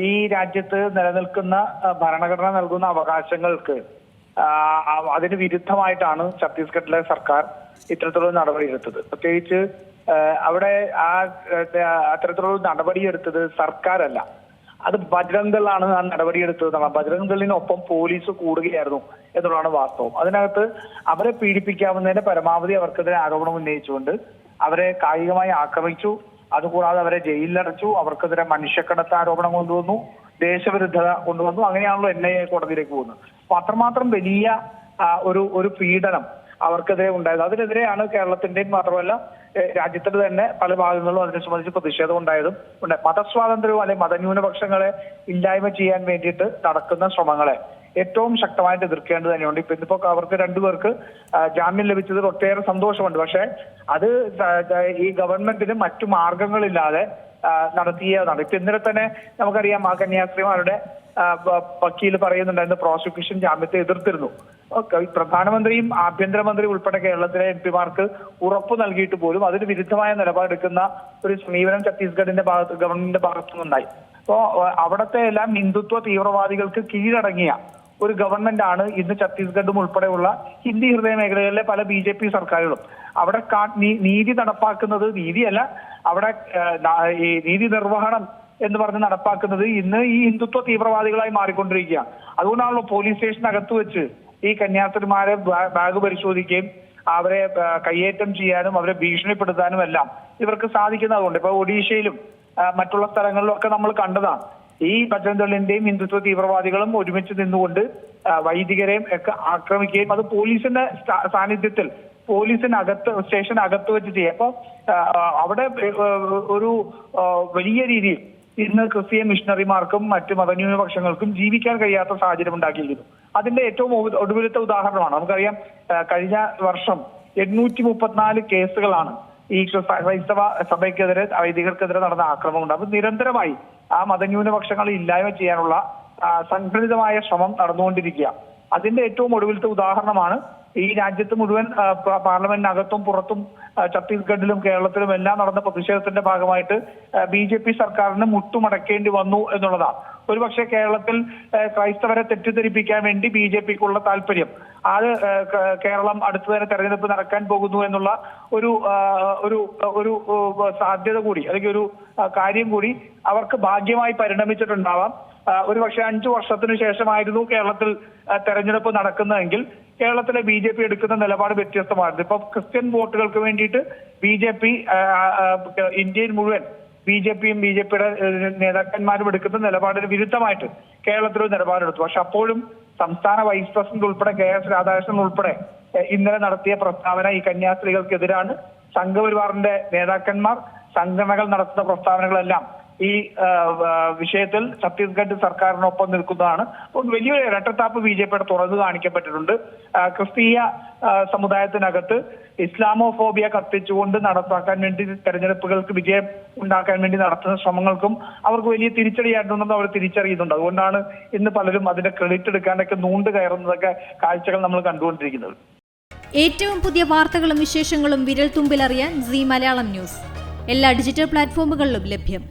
ഈ രാജ്യത്ത് നിലനിൽക്കുന്ന ഭരണഘടന നൽകുന്ന അവകാശങ്ങൾക്ക് അതിന് വിരുദ്ധമായിട്ടാണ് ഛത്തീസ്ഗഡിലെ സർക്കാർ ഇത്തരത്തിലുള്ള നടപടിയെടുത്തത്. പ്രത്യേകിച്ച് അവിടെ അത്തരത്തിലുള്ള നടപടിയെടുത്തത് സർക്കാരല്ല, അത് ബജ്രംഗ് ദളാണ് ആ നടപടിയെടുത്തത്. ബജ്രംഗ് ദളിനൊപ്പം പോലീസ് കൂടുകയായിരുന്നു എന്നുള്ളതാണ് വാസ്തവം. അതിനകത്ത് അവരെ പീഡിപ്പിക്കാവുന്നതിന്റെ പരമാവധി അവർക്കെതിരെ ആരോപണം ഉന്നയിച്ചുകൊണ്ട് അവരെ കായികമായി ആക്രമിച്ചു. അതുകൂടാതെ അവരെ ജയിലിലടച്ചു. അവർക്കെതിരെ മനുഷ്യക്കടത്ത് ആരോപണം കൊണ്ടുവന്നു, ദേശവിരുദ്ധത കൊണ്ടുവന്നു. അങ്ങനെയാണല്ലോ NIA കോടതിയിലേക്ക് പോകുന്നത്. അപ്പൊ അത്രമാത്രം വലിയ ഒരു പീഡനം അവർക്കെതിരെ ഉണ്ടായത്. അതിനെതിരെയാണ് കേരളത്തിന്റെയും മാത്രമല്ല രാജ്യത്തിന്റെ തന്നെ പല ഭാഗങ്ങളിലും അതിനെ സംബന്ധിച്ച് പ്രതിഷേധം ഉണ്ടായതും ഉണ്ട്. മതസ്വാതന്ത്ര്യവും അല്ലെങ്കിൽ മതന്യൂനപക്ഷങ്ങളെ ഇല്ലായ്മ ചെയ്യാൻ വേണ്ടിയിട്ട് നടക്കുന്ന ശ്രമങ്ങളെ ഏറ്റവും ശക്തമായിട്ട് എതിർക്കേണ്ടത് തന്നെയുണ്ട്. ഇന്നിപ്പോ അവർക്ക് രണ്ടുപേർക്ക് ജാമ്യം ലഭിച്ചതിൽ ഒട്ടേറെ സന്തോഷമുണ്ട്. പക്ഷെ അത് ഈ ഗവൺമെന്റിന് മറ്റു മാർഗങ്ങളില്ലാതെ നടത്തിയതാണ്. ഇപ്പൊ ഇന്നലെ തന്നെ നമുക്കറിയാം, ആ കന്യാസ്ത്രീമാരുടെ വക്കീൽ പറയുന്നുണ്ടായിരുന്നു പ്രോസിക്യൂഷൻ ജാമ്യത്തെ എതിർത്തിരുന്നു. പ്രധാനമന്ത്രിയും ആഭ്യന്തരമന്ത്രിയും ഉൾപ്പെടെ കേരളത്തിലെ MP-മാർക്ക് ഉറപ്പ് നൽകിയിട്ട് പോലും അതിന് വിരുദ്ധമായ നിലപാടെടുക്കുന്ന ഒരു സമീപനം ഛത്തീസ്ഗഡിന്റെ ഗവൺമെന്റിന്റെ ഭാഗത്തു നിന്നുണ്ടായി. അപ്പോ അവിടത്തെ എല്ലാം ഹിന്ദുത്വ തീവ്രവാദികൾക്ക് കീഴടങ്ങിയ ഒരു ഗവൺമെന്റ് ആണ് ഇന്ന് ഛത്തീസ്ഗഡും ഉൾപ്പെടെയുള്ള ഹിന്ദി ഹൃദയ മേഖലകളിലെ പല BJP സർക്കാരുകളും. അവിടെ നീതി നടപ്പാക്കുന്നത്, നീതിയല്ല, അവിടെ ഈ നീതി നിർവഹണം എന്ന് പറഞ്ഞ് നടപ്പാക്കുന്നത് ഇന്ന് ഈ ഹിന്ദുത്വ തീവ്രവാദികളായി മാറിക്കൊണ്ടിരിക്കുക. അതുകൊണ്ടാണല്ലോ പോലീസ് സ്റ്റേഷനകത്ത് വെച്ച് ഈ കന്യാസ്ത്രീമാരെ ബാഗ് പരിശോധിക്കുകയും അവരെ കയ്യേറ്റം ചെയ്യാനും അവരെ ഭീഷണിപ്പെടുത്താനും എല്ലാം ഇവർക്ക് സാധിക്കുന്നതുകൊണ്ട്. ഇപ്പൊ ഒഡീഷയിലും മറ്റുള്ള സ്ഥലങ്ങളിലും ഒക്കെ നമ്മൾ കണ്ടതാണ്. ഈ ബജ്രംഗ് ദളിന്റെയും ഹിന്ദുത്വ തീവ്രവാദികളും ഒരുമിച്ച് നിന്നുകൊണ്ട് വൈദികരെയും ഒക്കെ ആക്രമിക്കുകയും അത് പോലീസിന്റെ സാന്നിധ്യത്തിൽ പോലീസിനകത്ത് സ്റ്റേഷനകത്ത് വെച്ച് ചെയ്യുക. അപ്പൊ അവിടെ ഒരു വലിയ രീതിയിൽ ഇന്ന് ക്രിസ്ത്യൻ മിഷണറിമാർക്കും മറ്റ് മതന്യൂനപക്ഷങ്ങൾക്കും ജീവിക്കാൻ കഴിയാത്ത സാഹചര്യം ഉണ്ടാക്കിയിരിക്കുന്നു. അതിന്റെ ഏറ്റവും ഒടുവിലത്തെ ഉദാഹരണമാണ്. നമുക്കറിയാം, കഴിഞ്ഞ വർഷം 834 കേസുകളാണ് ഈ ക്രൈസ്തവ സഭയ്ക്കെതിരെ വൈദികർക്കെതിരെ നടന്ന ആക്രമണം ഉണ്ട്. അപ്പൊ നിരന്തരമായി ആ മതന്യൂനപക്ഷങ്ങളെ ഇല്ലായ്മ ചെയ്യാനുള്ള സംഘടിതമായ ശ്രമം നടന്നുകൊണ്ടിരിക്കുക. അതിന്റെ ഏറ്റവും ഒടുവിലത്തെ ഉദാഹരണമാണ് ഈ രാജ്യത്ത് മുഴുവൻ പാർലമെന്റിനകത്തും പുറത്തും ഛത്തീസ്ഗഡിലും കേരളത്തിലും എല്ലാം നടന്ന പ്രതിഷേധത്തിന്റെ ഭാഗമായിട്ട് BJP സർക്കാരിന് മുട്ടുമടക്കേണ്ടി വന്നു എന്നുള്ളതാണ്. ഒരുപക്ഷെ കേരളത്തിൽ ക്രൈസ്തവരെ തെറ്റിദ്ധരിപ്പിക്കാൻ വേണ്ടി BJPക്കുള്ള താല്പര്യം, അത് കേരളം അടുത്തു തന്നെ തെരഞ്ഞെടുപ്പ് നടക്കാൻ പോകുന്നു എന്നുള്ള ഒരു സാധ്യത കൂടി, അല്ലെങ്കിൽ ഒരു കാര്യം കൂടി അവർക്ക് ഭാഗ്യമായി പരിണമിച്ചിട്ടുണ്ടാവാം. ഒരുപക്ഷെ 5 വർഷത്തിനു ശേഷമായിരുന്നു കേരളത്തിൽ തെരഞ്ഞെടുപ്പ് നടക്കുന്നതെങ്കിൽ കേരളത്തിലെ BJP എടുക്കുന്ന നിലപാട് വ്യത്യസ്തമായിരുന്നു. ഇപ്പൊ ക്രിസ്ത്യൻ വോട്ടുകൾക്ക് വേണ്ടിയിട്ട് BJP ഇന്ത്യയിൽ മുഴുവൻ BJPയും BJPയുടെ നേതാക്കന്മാരും എടുക്കുന്ന നിലപാടിന് വിരുദ്ധമായിട്ട് കേരളത്തിലൊരു നിലപാടെടുത്തു. പക്ഷെ അപ്പോഴും സംസ്ഥാന വൈസ് പ്രസിഡന്റ് ഉൾപ്പെടെ KS രാധാകൃഷ്ണൻ ഉൾപ്പെടെ ഇന്നലെ നടത്തിയ പ്രസ്താവന ഈ കന്യാസ്ത്രീകൾക്കെതിരാണ്. സംഘപരിവാറിന്റെ നേതാക്കന്മാർ, സംഘടനകൾ നടത്തുന്ന പ്രസ്താവനകളെല്ലാം ഈ വിഷയത്തിൽ ഛത്തീസ്ഗഡ് സർക്കാരിനൊപ്പം നിൽക്കുന്നതാണ്. അപ്പോൾ വലിയൊരു ഇരട്ടത്താപ്പ് BJPയുടെ തുറന്നു കാണിക്കപ്പെട്ടിട്ടുണ്ട്. ക്രിസ്തീയ സമുദായത്തിനകത്ത് ഇസ്ലാമോഫോബിയ കത്തിച്ചുകൊണ്ട് നടപ്പാക്കാൻ വേണ്ടി തെരഞ്ഞെടുപ്പുകൾക്ക് വിജയം ഉണ്ടാക്കാൻ വേണ്ടി നടത്തുന്ന ശ്രമങ്ങൾക്കും അവർക്ക് വലിയ തിരിച്ചടിയായിട്ടുണ്ടെന്ന് അവർ തിരിച്ചറിയുന്നുണ്ട്. അതുകൊണ്ടാണ് ഇന്ന് പലരും അതിന്റെ ക്രെഡിറ്റ് എടുക്കാനൊക്കെ നൂണ്ട് കയറുന്നതൊക്കെ കാഴ്ചകൾ നമ്മൾ കണ്ടുകൊണ്ടിരിക്കുന്നത്. ഏറ്റവും പുതിയ വാർത്തകളും വിശേഷങ്ങളും വിരൽ തുമ്പിലറിയാൻ Zee മലയാളം ന്യൂസ് എല്ലാ ഡിജിറ്റൽ പ്ലാറ്റ്ഫോമുകളിലും ലഭ്യം.